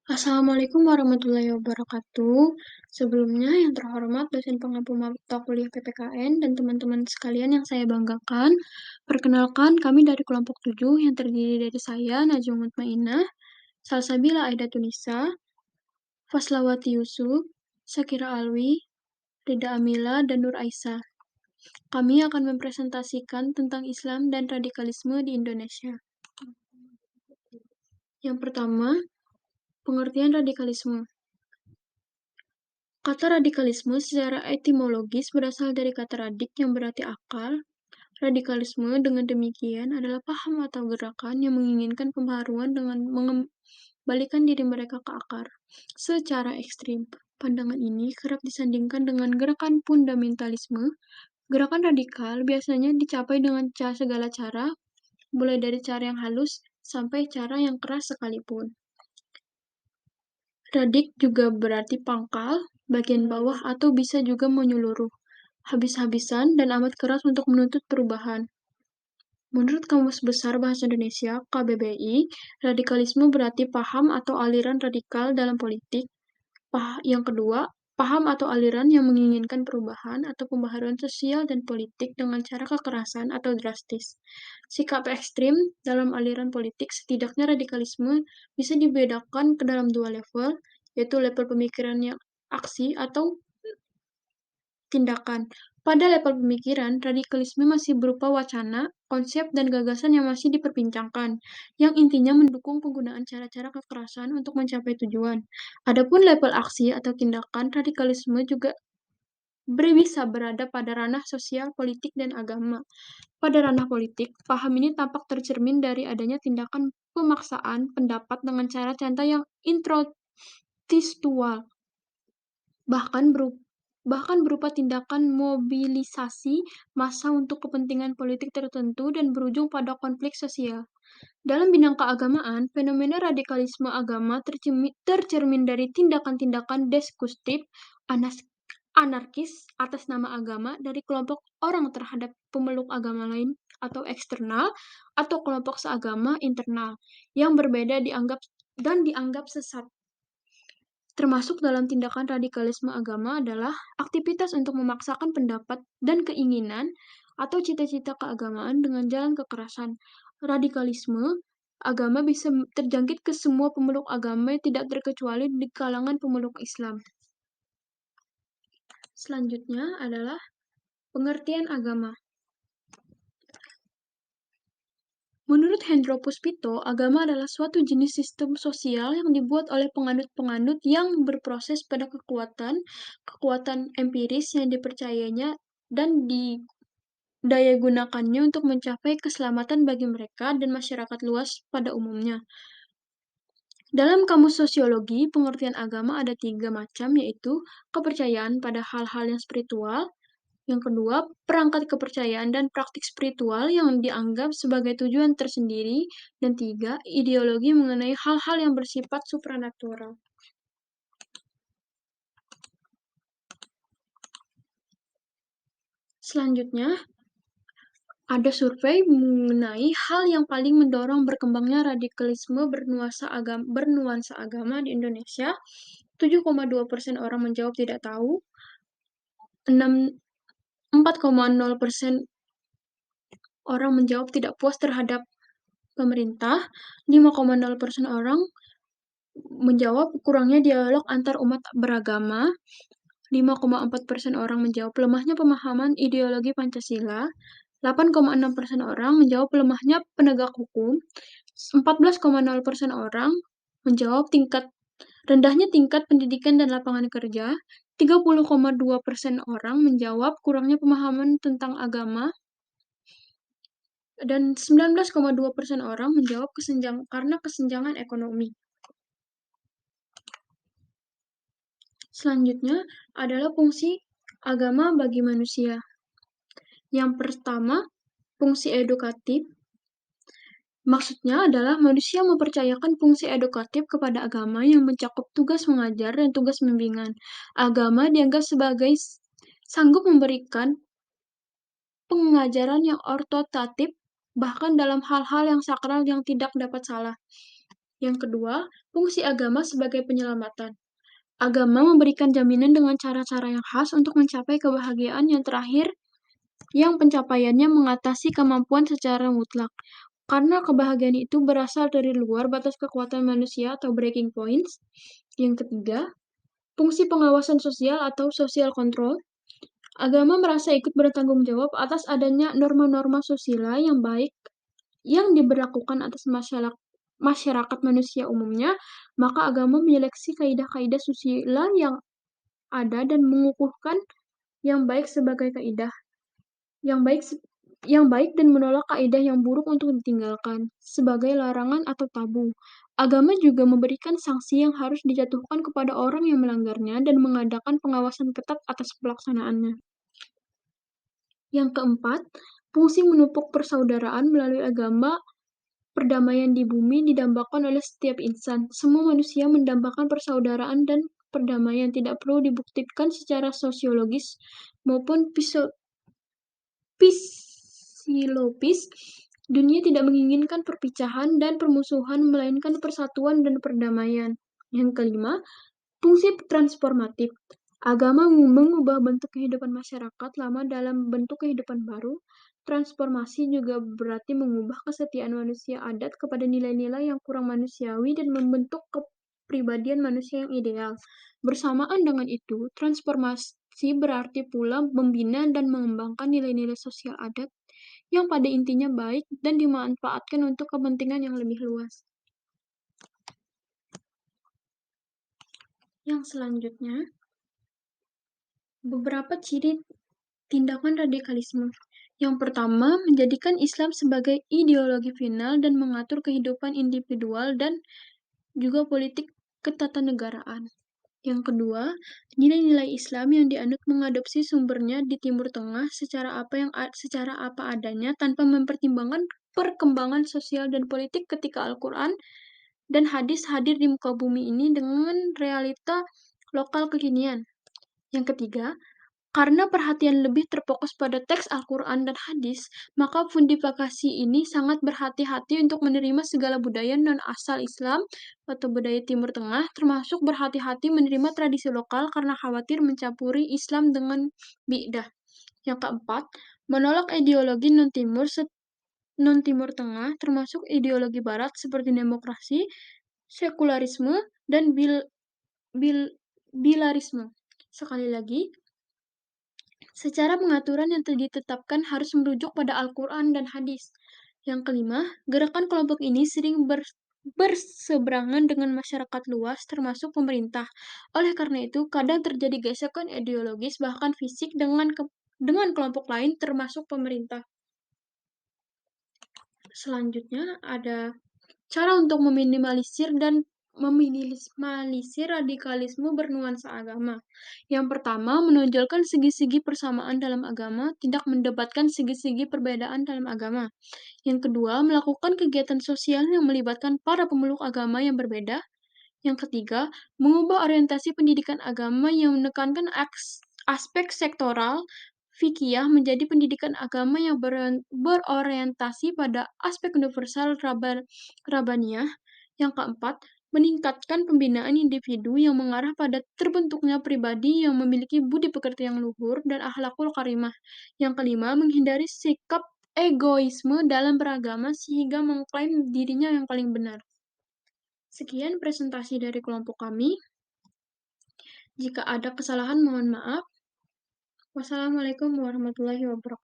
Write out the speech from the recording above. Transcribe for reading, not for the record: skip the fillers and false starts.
Assalamualaikum warahmatullahi wabarakatuh. Sebelumnya, yang terhormat dosen pengampu mata kuliah PPKN dan teman-teman sekalian yang saya banggakan, perkenalkan kami dari kelompok 7 yang terdiri dari saya, Najwa Mutmainah, Salsabila Aida Tunisa, Faslawati Yusuf, Sakira Alwi, Rida Amila, dan Nur Aisyah. Kami akan mempresentasikan tentang Islam dan radikalisme di Indonesia. Yang pertama, pengertian radikalisme. Kata radikalisme secara etimologis berasal dari kata radik yang berarti akal. Radikalisme dengan demikian adalah paham atau gerakan yang menginginkan pembaharuan dengan mengembalikan diri mereka ke akar. Secara ekstrim, pandangan ini kerap disandingkan dengan gerakan fundamentalisme. Gerakan radikal biasanya dicapai dengan segala cara, mulai dari cara yang halus sampai cara yang keras sekalipun. Radik juga berarti pangkal, bagian bawah atau bisa juga menyeluruh, habis-habisan dan amat keras untuk menuntut perubahan. Menurut Kamus Besar Bahasa Indonesia, KBBI, radikalisme berarti paham atau aliran radikal dalam politik. Yang kedua, paham atau aliran yang menginginkan perubahan atau pembaharuan sosial dan politik dengan cara kekerasan atau drastis. Sikap ekstrim dalam aliran politik, setidaknya radikalisme bisa dibedakan ke dalam dua level, yaitu level pemikiran yang aksi atau tindakan. Pada level pemikiran, radikalisme masih berupa wacana, konsep, dan gagasan yang masih diperbincangkan, yang intinya mendukung penggunaan cara-cara kekerasan untuk mencapai tujuan. Adapun level aksi atau tindakan, radikalisme juga bisa berada pada ranah sosial, politik, dan agama. Pada ranah politik, paham ini tampak tercermin dari adanya tindakan pemaksaan pendapat dengan cara-cara yang introtekstual, bahkan berupa tindakan mobilisasi massa untuk kepentingan politik tertentu dan berujung pada konflik sosial. Dalam bidang keagamaan, fenomena radikalisme agama tercermin dari tindakan-tindakan destruktif, anarkis atas nama agama dari kelompok orang terhadap pemeluk agama lain atau eksternal, atau kelompok seagama internal yang berbeda dianggap sesat. Termasuk dalam tindakan radikalisme agama adalah aktivitas untuk memaksakan pendapat dan keinginan atau cita-cita keagamaan dengan jalan kekerasan. Radikalisme agama bisa terjangkit ke semua pemeluk agama, tidak terkecuali di kalangan pemeluk Islam. Selanjutnya adalah pengertian agama. Menurut Hendro Puspito, agama adalah suatu jenis sistem sosial yang dibuat oleh penganut-penganut yang berproses pada kekuatan empiris yang dipercayainya dan daya gunakannya untuk mencapai keselamatan bagi mereka dan masyarakat luas pada umumnya. Dalam kamus sosiologi, pengertian agama ada 3 macam, yaitu kepercayaan pada hal-hal yang spiritual, yang kedua, perangkat kepercayaan dan praktik spiritual yang dianggap sebagai tujuan tersendiri, dan 3, ideologi mengenai hal-hal yang bersifat supranatural. Selanjutnya, ada survei mengenai hal yang paling mendorong berkembangnya radikalisme bernuansa agama di Indonesia. 7,2% orang menjawab tidak tahu, 4,0% orang menjawab tidak puas terhadap pemerintah, 5,0% orang menjawab kurangnya dialog antar umat beragama, 5,4% orang menjawab lemahnya pemahaman ideologi Pancasila, 8,6% orang menjawab lemahnya penegak hukum, 14,0% orang menjawab rendahnya tingkat pendidikan dan lapangan kerja, 30,2% orang menjawab kurangnya pemahaman tentang agama, dan 19,2% orang menjawab karena kesenjangan ekonomi. Selanjutnya adalah fungsi agama bagi manusia. Yang pertama, fungsi edukatif. Maksudnya adalah manusia mempercayakan fungsi edukatif kepada agama yang mencakup tugas mengajar dan tugas bimbingan. Agama dianggap sebagai sanggup memberikan pengajaran yang ortotatif, bahkan dalam hal-hal yang sakral yang tidak dapat salah. Yang kedua, fungsi agama sebagai penyelamatan. Agama memberikan jaminan dengan cara-cara yang khas untuk mencapai kebahagiaan yang terakhir, yang pencapaiannya mengatasi kemampuan secara mutlak. Karena kebahagiaan itu berasal dari luar batas kekuatan manusia atau breaking points. Yang ketiga, fungsi pengawasan sosial atau social control. Agama merasa ikut bertanggung jawab atas adanya norma-norma susila yang baik yang diberlakukan atas masyarakat manusia umumnya, maka agama menyeleksi kaidah-kaidah susila yang ada dan mengukuhkan yang baik sebagai kaidah yang baik yang baik dan menolak kaidah yang buruk untuk ditinggalkan sebagai larangan atau tabu. Agama juga memberikan sanksi yang harus dijatuhkan kepada orang yang melanggarnya dan mengadakan pengawasan ketat atas pelaksanaannya. Yang keempat, fungsi menupuk persaudaraan melalui agama. Perdamaian di bumi didambakan oleh setiap insan. Semua manusia mendambakan persaudaraan dan perdamaian, tidak perlu dibuktikan secara sosiologis maupun psikologis. Dunia tidak menginginkan perpecahan dan permusuhan, melainkan persatuan dan perdamaian. Yang kelima, fungsi transformatif. Agama mengubah bentuk kehidupan masyarakat lama dalam bentuk kehidupan baru. Transformasi juga berarti mengubah kesetiaan manusia adat kepada nilai-nilai yang kurang manusiawi dan membentuk kepribadian manusia yang ideal. Bersamaan dengan itu, transformasi berarti pula membina dan mengembangkan nilai-nilai sosial adat yang pada intinya baik dan dimanfaatkan untuk kepentingan yang lebih luas. Yang selanjutnya, beberapa ciri tindakan radikalisme. Yang pertama, menjadikan Islam sebagai ideologi final dan mengatur kehidupan individual dan juga politik ketatanegaraan. Yang kedua, nilai-nilai Islam yang dianut mengadopsi sumbernya di Timur Tengah secara apa adanya tanpa mempertimbangkan perkembangan sosial dan politik ketika Al-Quran dan hadis hadir di muka bumi ini dengan realita lokal kekinian. Yang ketiga, karena perhatian lebih terfokus pada teks Al-Quran dan hadis, maka fundifikasi ini sangat berhati-hati untuk menerima segala budaya non-asal Islam atau budaya Timur Tengah, termasuk berhati-hati menerima tradisi lokal karena khawatir mencampuri Islam dengan bidah. Yang keempat, menolak ideologi non-Timur Tengah, termasuk ideologi Barat seperti demokrasi, sekularisme, dan bilarisme. Sekali lagi, secara pengaturan yang ditetapkan harus merujuk pada Al-Quran dan hadis. Yang kelima, gerakan kelompok ini sering berseberangan dengan masyarakat luas, termasuk pemerintah. Oleh karena itu, kadang terjadi gesekan ideologis, bahkan fisik, dengan kelompok lain, termasuk pemerintah. Selanjutnya, ada cara untuk meminimalisir radikalisme bernuansa agama. Yang pertama, menonjolkan segi-segi persamaan dalam agama, tidak mendebatkan segi-segi perbedaan dalam agama. Yang kedua, melakukan kegiatan sosial yang melibatkan para pemeluk agama yang berbeda. Yang ketiga, mengubah orientasi pendidikan agama yang menekankan aspek sektoral fikih menjadi pendidikan agama yang berorientasi pada aspek universal rabaniyah. Yang keempat, meningkatkan pembinaan individu yang mengarah pada terbentuknya pribadi yang memiliki budi pekerti yang luhur dan akhlakul karimah. Yang kelima, menghindari sikap egoisme dalam beragama sehingga mengklaim dirinya yang paling benar. Sekian presentasi dari kelompok kami. Jika ada kesalahan, mohon maaf. Wassalamualaikum warahmatullahi wabarakatuh.